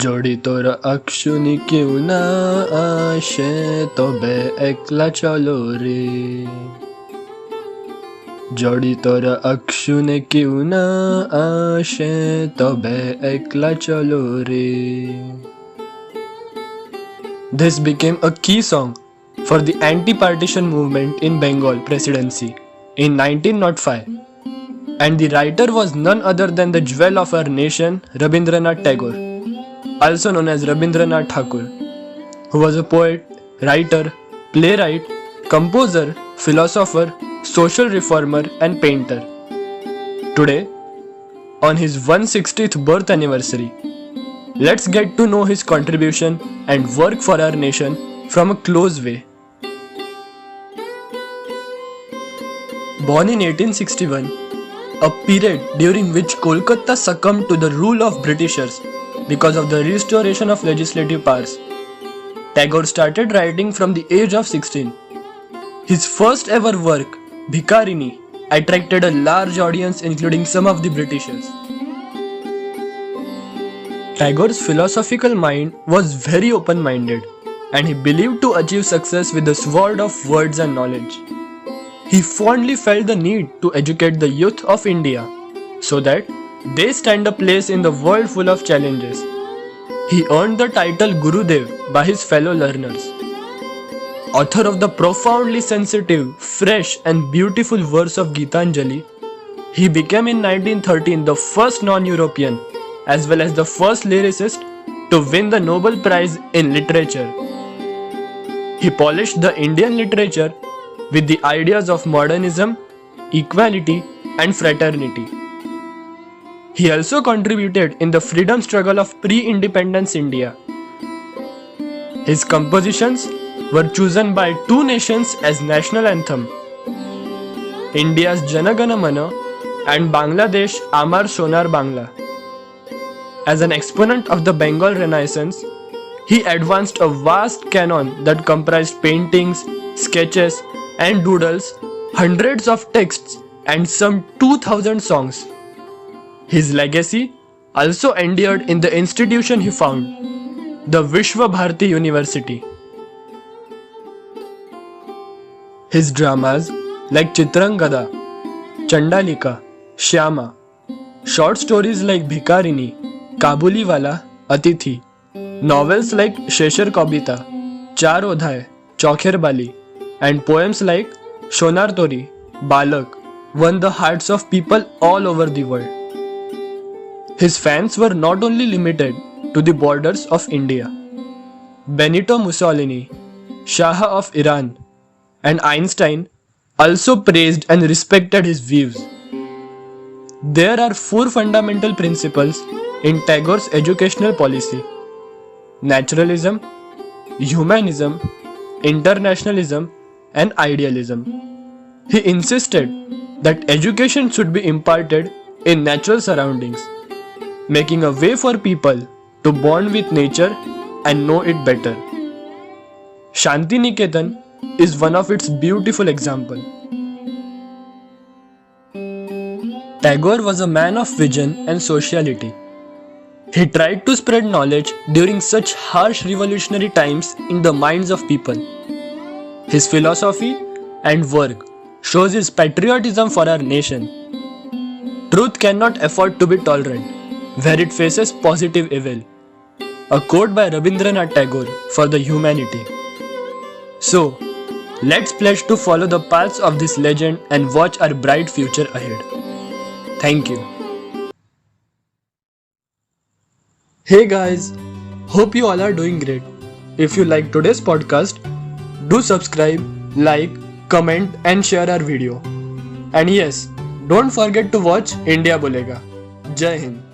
जोड़ी তোরা আকশুনি কেউ না আসে তবে একলা চলো রে जोड़ी তোরা আকশুনে কেউ না আসে তবে একলা চলো রে This became a key song for the anti-partition movement in Bengal presidency in 1905, and the writer was none other than the jewel of our nation, Rabindranath Tagore, also known as Rabindranath Thakur, who was a poet, writer, playwright, composer, philosopher, social reformer and painter. Today, on his 160th birth anniversary, let's get to know his contribution and work for our nation from a close way. Born in 1861, a period during which Kolkata succumbed to the rule of Britishers because of the restoration of legislative powers, Tagore started writing from the age of 16. His first ever work, Bhikarini, attracted a large audience including some of the Britishers. Tagore's philosophical mind was very open-minded, and he believed to achieve success with the sword of words and knowledge. He fondly felt the need to educate the youth of India so that they stand a place in the world full of challenges. He earned the title Gurudev by his fellow learners. Author of the profoundly sensitive, fresh and beautiful verse of Gitanjali, he became in 1913 the first non-European as well as the first lyricist to win the Nobel Prize in Literature. He polished the Indian literature with the ideas of modernism, equality and fraternity. He also contributed in the freedom struggle of pre-independence India. His compositions were chosen by two nations as national anthem, India's Jana Gana Mana and Bangladesh Amar Sonar Bangla. As an exponent of the Bengal Renaissance, he advanced a vast canon that comprised paintings, sketches and doodles, hundreds of texts and some 2,000 songs. His legacy also endured in the institution he founded, the Vishwa Bharati University. His dramas like Chitrangada, Chandalika, Shyama, short stories like Bhikarini, Kabuliwala, Atithi, novels like Sheshar Kabita, Char Odhay, Chokher Bali, and poems like Shonar Tori, Balak won the hearts of people all over the world. His fans were not only limited to the borders of India. Benito Mussolini, Shah of Iran, and Einstein also praised and respected his views. There are four fundamental principles in Tagore's educational policy: naturalism, humanism, internationalism, and idealism. He insisted that education should be imparted in natural surroundings, making a way for people to bond with nature and know it better. Shanti Niketan is one of its beautiful examples. Tagore was a man of vision and sociality. He tried to spread knowledge during such harsh revolutionary times in the minds of people. His philosophy and work shows his patriotism for our nation. Truth cannot afford to be tolerant where it faces positive evil. A quote by Rabindranath Tagore for the humanity. So, let's pledge to follow the paths of this legend and watch our bright future ahead. Thank you. Hey guys, hope you all are doing great. If you like today's podcast, do subscribe, like, comment and share our video. And yes, don't forget to watch India Bolega. Jai Hind.